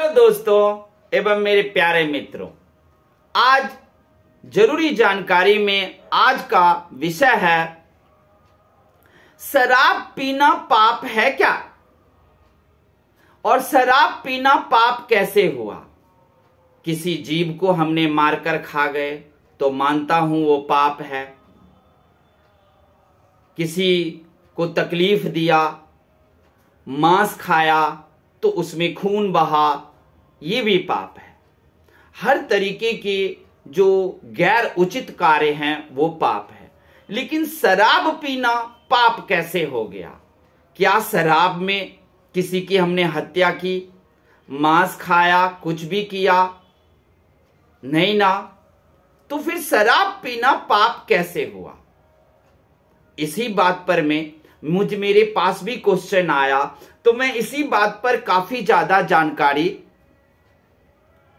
Hello दोस्तों एवं मेरे प्यारे मित्रों, आज जरूरी जानकारी में आज का विषय है शराब पीना पाप है क्या और शराब पीना पाप कैसे हुआ। किसी जीव को हमने मारकर खा गए तो मानता हूं वो पाप है, किसी को तकलीफ दिया, मांस खाया तो उसमें खून बहा, ये भी पाप है। हर तरीके के जो गैर उचित कार्य हैं वो पाप है। लेकिन शराब पीना पाप कैसे हो गया? क्या शराब में किसी की हमने हत्या की, मांस खाया, कुछ भी किया? नहीं ना। तो फिर शराब पीना पाप कैसे हुआ? इसी बात पर मेरे पास भी क्वेश्चन आया, तो मैं इसी बात पर काफी ज्यादा जानकारी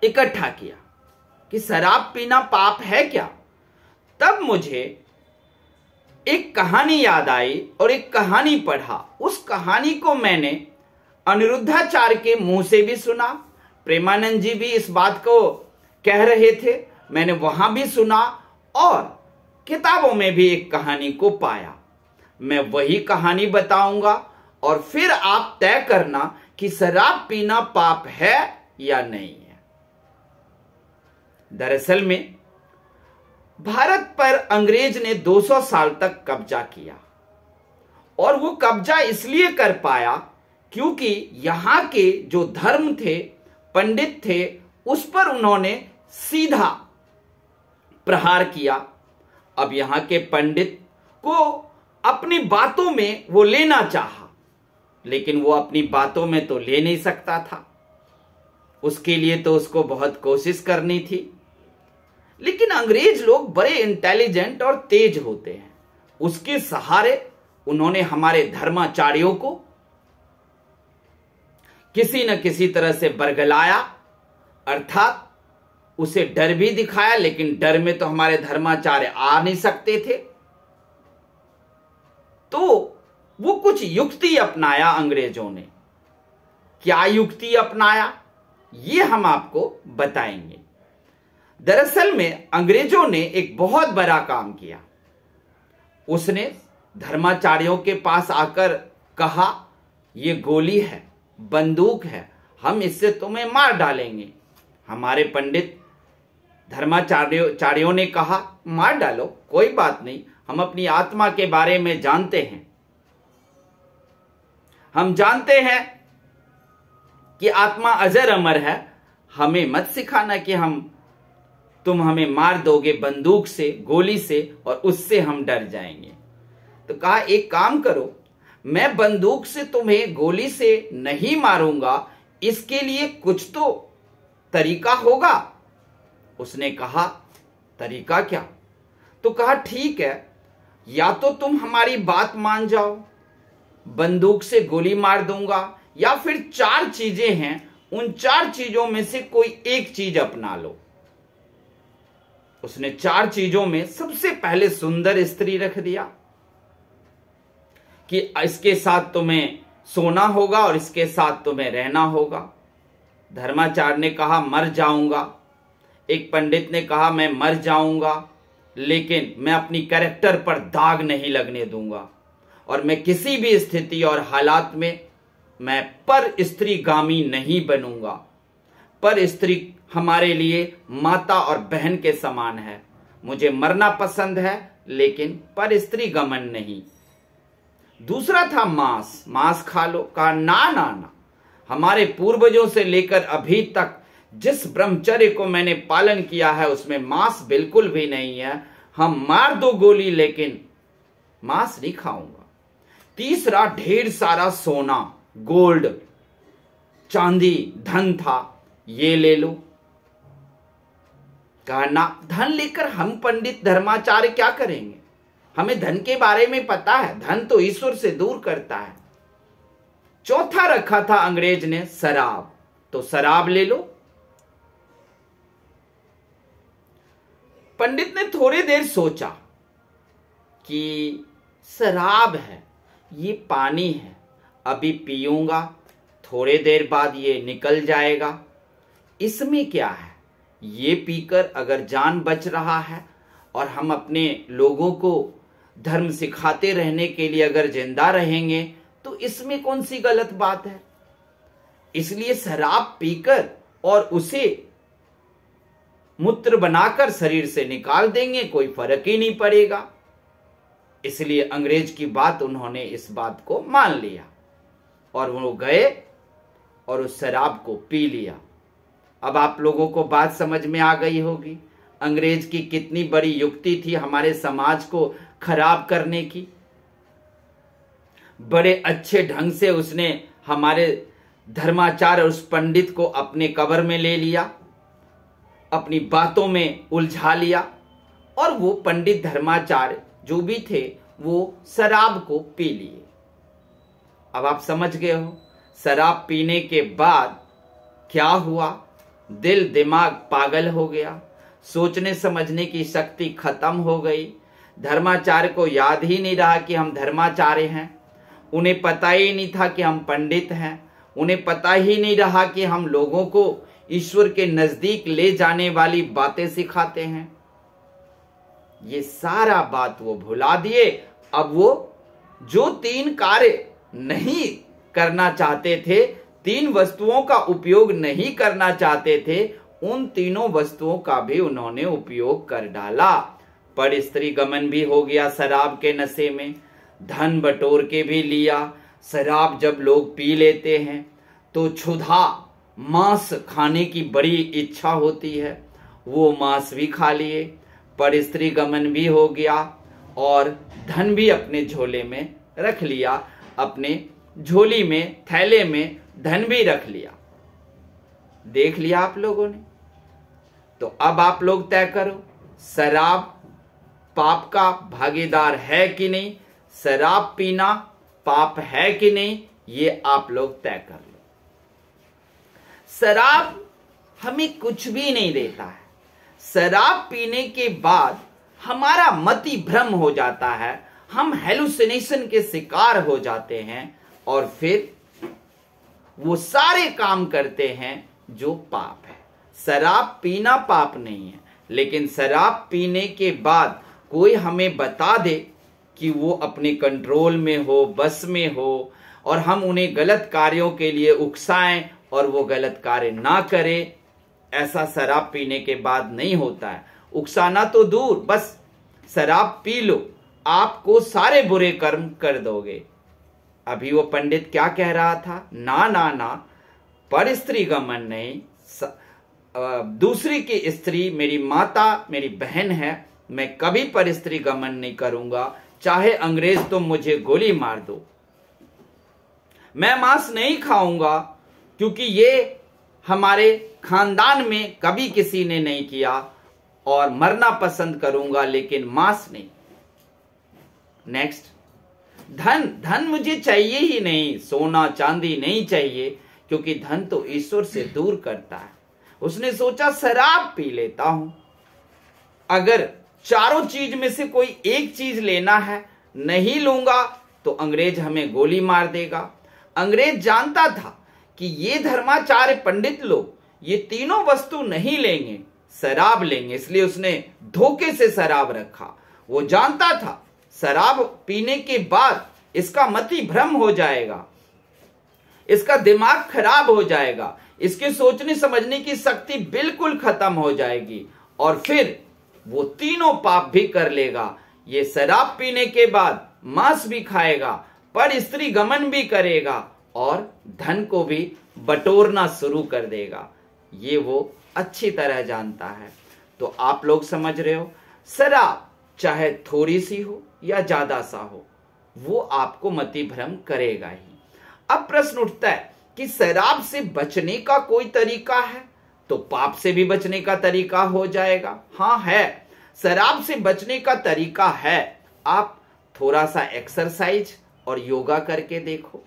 इकट्ठा किया कि शराब पीना पाप है क्या। तब मुझे एक कहानी याद आई और एक कहानी पढ़ा। उस कहानी को मैंने अनिरुद्धाचार्य के मुंह से भी सुना, प्रेमानंद जी भी इस बात को कह रहे थे, मैंने वहां भी सुना और किताबों में भी एक कहानी को पाया। मैं वही कहानी बताऊंगा और फिर आप तय करना कि शराब पीना पाप है या नहीं है। दरअसल में भारत पर अंग्रेज ने 200 साल तक कब्जा किया और वो कब्जा इसलिए कर पाया क्योंकि यहां के जो धर्म थे, पंडित थे, उस पर उन्होंने सीधा प्रहार किया। अब यहां के पंडित को अपनी बातों में वो लेना चाहा, लेकिन वो अपनी बातों में तो ले नहीं सकता था। उसके लिए तो उसको बहुत कोशिश करनी थी। लेकिन अंग्रेज लोग बड़े इंटेलिजेंट और तेज होते हैं। उसके सहारे उन्होंने हमारे धर्माचार्यों को किसी न किसी तरह से बरगलाया, अर्थात उसे डर भी दिखाया, लेकिन डर में तो हमारे धर्माचार्य आ नहीं सकते थे। तो वो कुछ युक्ति अपनाया अंग्रेजों ने। क्या युक्ति अपनाया ये हम आपको बताएंगे। दरअसल में अंग्रेजों ने एक बहुत बड़ा काम किया। उसने धर्माचार्यों के पास आकर कहा, ये गोली है, बंदूक है, हम इससे तुम्हें मार डालेंगे। हमारे पंडित धर्माचार्यों ने कहा, मार डालो, कोई बात नहीं, हम अपनी आत्मा के बारे में जानते हैं। हम जानते हैं कि आत्मा अजर अमर है, हमें मत सिखाना कि तुम हमें मार दोगे बंदूक से, गोली से, और उससे हम डर जाएंगे। तो कहा, एक काम करो, मैं बंदूक से तुम्हें गोली से नहीं मारूंगा, इसके लिए कुछ तो तरीका होगा। उसने कहा, तरीका क्या? तो कहा, ठीक है, या तो तुम हमारी बात मान जाओ, बंदूक से गोली मार दूंगा, या फिर 4 चीजें हैं, उन 4 चीजों में से कोई एक चीज अपना लो। उसने 4 चीजों में सबसे पहले सुंदर स्त्री रख दिया कि इसके साथ तुम्हें सोना होगा और इसके साथ तुम्हें रहना होगा। धर्माचार्य ने कहा, मर जाऊंगा। एक पंडित ने कहा, मैं मर जाऊंगा, लेकिन मैं अपनी कैरेक्टर पर दाग नहीं लगने दूंगा और मैं किसी भी स्थिति और हालात में मैं पर स्त्रीगामी नहीं बनूंगा। पर स्त्री हमारे लिए माता और बहन के समान है। मुझे मरना पसंद है, लेकिन पर स्त्री गमन नहीं। दूसरा था मांस, मांस खा लो। कहा, ना ना ना, हमारे पूर्वजों से लेकर अभी तक जिस ब्रह्मचर्य को मैंने पालन किया है उसमें मांस बिल्कुल भी नहीं है। हम मार दो गोली, लेकिन मांस नहीं खाऊंगा। तीसरा, ढेर सारा सोना, गोल्ड, चांदी, धन था, ये ले लो। कहा, ना, धन लेकर हम पंडित धर्माचार्य क्या करेंगे? हमें धन के बारे में पता है, धन तो ईश्वर से दूर करता है। चौथा रखा था अंग्रेज ने शराब, तो शराब ले लो। पंडित ने थोड़ी देर सोचा कि शराब है, ये पानी है, अभी पीऊंगा, थोड़े देर बाद ये निकल जाएगा, इसमें क्या है? ये पीकर अगर जान बच रहा है और हम अपने लोगों को धर्म सिखाते रहने के लिए अगर जिंदा रहेंगे तो इसमें कौन सी गलत बात है? इसलिए शराब पीकर और उसे मूत्र बनाकर शरीर से निकाल देंगे, कोई फर्क ही नहीं पड़ेगा। इसलिए अंग्रेज की बात उन्होंने इस बात को मान लिया और वो गए और उस शराब को पी लिया। अब आप लोगों को बात समझ में आ गई होगी अंग्रेज की कितनी बड़ी युक्ति थी हमारे समाज को खराब करने की। बड़े अच्छे ढंग से उसने हमारे धर्माचार्य उस पंडित को अपने कब्र में ले लिया, अपनी बातों में उलझा लिया और वो पंडित धर्माचार्य जो भी थे वो शराब को पी लिए। अब आप समझ गए हो शराब पीने के बाद क्या हुआ? दिल दिमाग पागल हो गया, सोचने समझने की शक्ति खत्म हो गई। धर्माचार्य को याद ही नहीं रहा कि हम धर्माचार्य हैं, उन्हें पता ही नहीं था कि हम पंडित हैं, उन्हें पता ही नहीं रहा कि हम लोगों को ईश्वर के नजदीक ले जाने वाली बातें सिखाते हैं। ये सारा बात वो भुला दिए। अब वो जो 3 कार्य नहीं करना चाहते थे, 3 वस्तुओं का उपयोग नहीं करना चाहते थे, उन तीनों वस्तुओं का भी उन्होंने उपयोग कर डाला। पर स्त्री गमन भी हो गया शराब के नशे में, धन बटोर के भी लिया। शराब जब लोग पी लेते हैं तो क्षुधा मांस खाने की बड़ी इच्छा होती है, वो मांस भी खा लिए। पर स्त्री गमन भी हो गया और धन भी अपने झोले में रख लिया, अपने झोली में थैले में धन भी रख लिया। देख लिया आप लोगों ने? तो अब आप लोग तय करो शराब पाप का भागीदार है कि नहीं, शराब पीना पाप है कि नहीं, ये आप लोग तय कर लो। शराब हमें कुछ भी नहीं देता है। शराब पीने के बाद हमारा मति भ्रम हो जाता है, हम हेलुसिनेशन के शिकार हो जाते हैं और फिर वो सारे काम करते हैं जो पाप है। शराब पीना पाप नहीं है, लेकिन शराब पीने के बाद कोई हमें बता दे कि वो अपने कंट्रोल में हो, बस में हो, और हम उन्हें गलत कार्यों के लिए उकसाएं और वो गलत कार्य ना करे, ऐसा शराब पीने के बाद नहीं होता है। उकसाना तो दूर, बस शराब पी लो, आपको सारे बुरे कर्म कर दोगे। अभी वो पंडित क्या कह रहा था? ना ना ना, पर स्त्री गमन नहीं, दूसरी की स्त्री मेरी माता मेरी बहन है, मैं कभी पर स्त्री गमन नहीं करूंगा, चाहे अंग्रेज तुम मुझे गोली मार दो। मैं मांस नहीं खाऊंगा क्योंकि ये हमारे खानदान में कभी किसी ने नहीं किया, और मरना पसंद करूंगा लेकिन मांस नहीं। नेक्स्ट, धन मुझे चाहिए ही नहीं, सोना चांदी नहीं चाहिए, क्योंकि धन तो ईश्वर से दूर करता है। उसने सोचा शराब पी लेता हूं, अगर चारों चीज में से कोई एक चीज लेना है, नहीं लूंगा तो अंग्रेज हमें गोली मार देगा। अंग्रेज जानता था कि ये धर्माचार्य पंडित लोग ये तीनों वस्तु नहीं लेंगे, शराब लेंगे, इसलिए उसने धोखे से शराब रखा। वो जानता था शराब पीने के बाद इसका मति भ्रम हो जाएगा, इसका दिमाग खराब हो जाएगा, इसके सोचने समझने की शक्ति बिल्कुल खत्म हो जाएगी और फिर वो तीनों पाप भी कर लेगा। ये शराब पीने के बाद मांस भी खाएगा, पर स्त्री गमन भी करेगा और धन को भी बटोरना शुरू कर देगा। ये वो अच्छी तरह जानता है। तो आप लोग समझ रहे हो, शराब चाहे थोड़ी सी हो या ज्यादा सा हो, वो आपको मति भ्रम करेगा ही। अब प्रश्न उठता है कि शराब से बचने का कोई तरीका है? तो पाप से भी बचने का तरीका हो जाएगा। हाँ है, शराब से बचने का तरीका है। आप थोड़ा सा एक्सरसाइज और योगा करके देखो।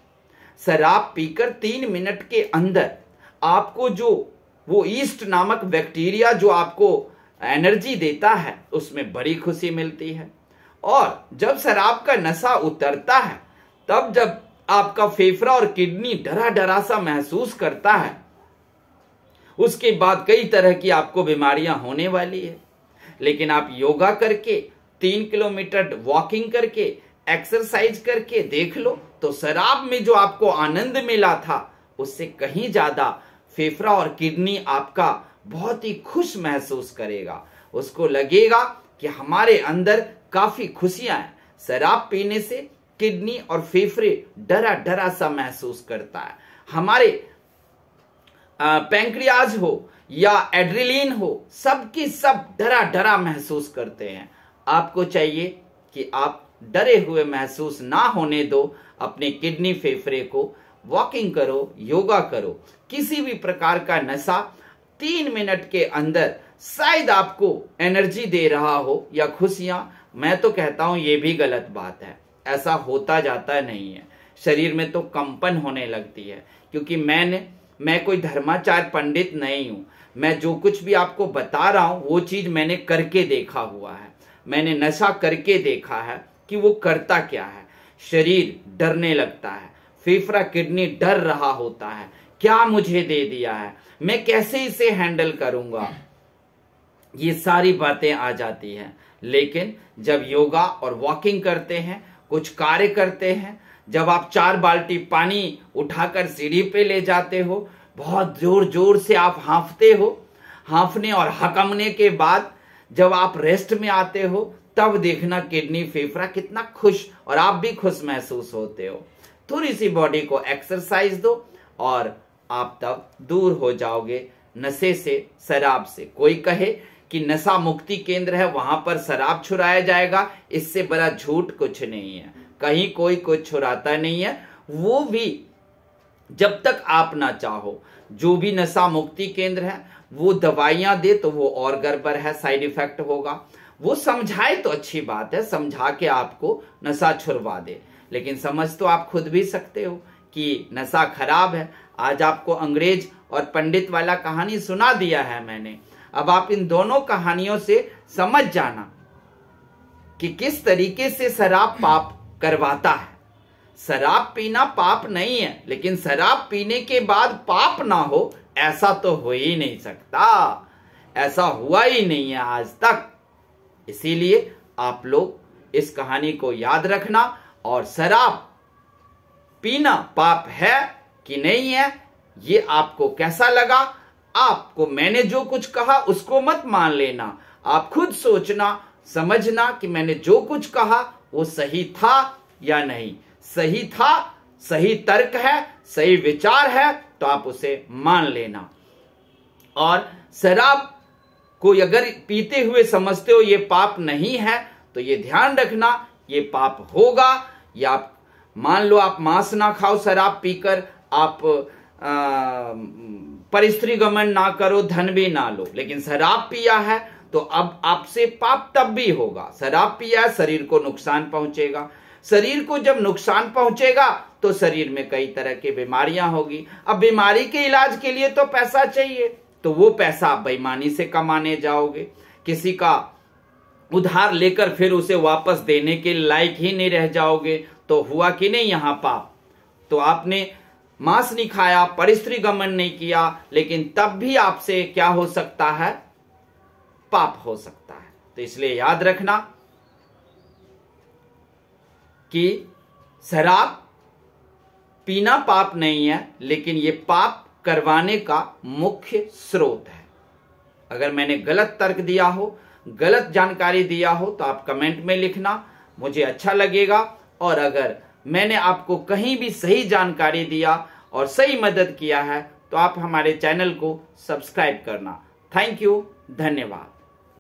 शराब पीकर 3 मिनट के अंदर आपको जो वो ईस्ट नामक बैक्टीरिया जो आपको एनर्जी देता है, उसमें बड़ी खुशी मिलती है। और जब शराब का नशा उतरता है, तब जब आपका फेफड़ा और किडनी डरा डरा सा महसूस करता है उसके बाद कई तरह की आपको बीमारियां होने वाली है। लेकिन आप योगा करके, 3 किलोमीटर वॉकिंग करके, एक्सरसाइज करके देख लो, तो शराब में जो आपको आनंद मिला था उससे कहीं ज्यादा फेफड़ा और किडनी आपका बहुत ही खुश महसूस करेगा। उसको लगेगा कि हमारे अंदर काफी खुशियां हैं। शराब पीने से किडनी और फेफड़े डरा डरा सा महसूस करता है। हमारे पैंक्रियाज हो या एड्रेनलिन हो, सबकी सब डरा डरा महसूस करते हैं। आपको चाहिए कि आप डरे हुए महसूस ना होने दो अपने किडनी फेफड़े को। वॉकिंग करो, योगा करो, किसी भी प्रकार का नशा 3 मिनट के अंदर शायद आपको एनर्जी दे रहा हो या खुशियां, मैं तो कहता हूं ये भी गलत बात है। ऐसा होता जाता नहीं है, शरीर में तो कंपन होने लगती है। क्योंकि मैं कोई धर्माचार्य पंडित नहीं हूं। मैं जो कुछ भी आपको बता रहा हूं वो चीज मैंने करके देखा हुआ है। मैंने नशा करके देखा है कि वो करता क्या है। शरीर डरने लगता है, फेफड़ा किडनी डर रहा होता है, क्या मुझे दे दिया है, मैं कैसे इसे हैंडल करूंगा, ये सारी बातें आ जाती हैं। लेकिन जब योगा और वॉकिंग करते हैं, कुछ कार्य करते हैं, जब आप 4 बाल्टी पानी उठाकर सीढ़ी पे ले जाते हो, बहुत जोर जोर से आप हांफते हो, हांफने और हकमने के बाद जब आप रेस्ट में आते हो, तब देखना किडनी फेफड़ा कितना खुश और आप भी खुश महसूस होते हो। थोड़ी सी बॉडी को एक्सरसाइज दो और आप तब दूर हो जाओगे नशे से, शराब से। कोई कहे कि नशा मुक्ति केंद्र है, वहां पर शराब छुड़ाया जाएगा, इससे बड़ा झूठ कुछ नहीं है। कहीं कोई कुछ छुड़ाता नहीं है, वो भी जब तक आप ना चाहो। जो भी नशा मुक्ति केंद्र है वो दवाइयां दे तो वो और गड़बड़ है, साइड इफेक्ट होगा। वो समझाए तो अच्छी बात है, समझा के आपको नशा छुड़वा दे, लेकिन समझ तो आप खुद भी सकते हो कि नशा खराब है। आज आपको अंग्रेज और पंडित वाला कहानी सुना दिया है मैंने। अब आप इन दोनों कहानियों से समझ जाना कि किस तरीके से शराब पाप करवाता है। शराब पीना पाप नहीं है, लेकिन शराब पीने के बाद पाप ना हो ऐसा तो हो ही नहीं सकता। ऐसा हुआ ही नहीं है आज तक। इसीलिए आप लोग इस कहानी को याद रखना। और शराब पीना पाप है कि नहीं है, ये आपको कैसा लगा, आपको मैंने जो कुछ कहा उसको मत मान लेना। आप खुद सोचना, समझना कि मैंने जो कुछ कहा वो सही था या नहीं। सही था, सही तर्क है, सही विचार है तो आप उसे मान लेना। और शराब को अगर पीते हुए समझते हो ये पाप नहीं है, तो ये ध्यान रखना ये पाप होगा। या आप मान लो आप मांस ना खाओ शराब पीकर, आप परिस्त्री गमन ना करो, धन भी ना लो, लेकिन शराब पिया है तो अब आपसे पाप तब भी होगा। शराब पिया है, शरीर को नुकसान पहुंचेगा। शरीर को जब नुकसान पहुंचेगा तो शरीर में कई तरह की बीमारियां होगी। अब बीमारी के इलाज के लिए तो पैसा चाहिए, तो वो पैसा आप बेईमानी से कमाने जाओगे। किसी का उधार लेकर फिर उसे वापस देने के लायक ही नहीं रह जाओगे, तो हुआ कि नहीं यहाँ पाप। तो आपने मांस नहीं खाया, परिस्त्री गमन नहीं किया, लेकिन तब भी आपसे क्या हो सकता है, पाप हो सकता है। तो इसलिए याद रखना कि शराब पीना पाप नहीं है, लेकिन ये पाप करवाने का मुख्य स्रोत है। अगर मैंने गलत तर्क दिया हो, गलत जानकारी दिया हो, तो आप कमेंट में लिखना, मुझे अच्छा लगेगा। और अगर मैंने आपको कहीं भी सही जानकारी दिया और सही मदद किया है तो आप हमारे चैनल को सब्सक्राइब करना। थैंक यू, धन्यवाद।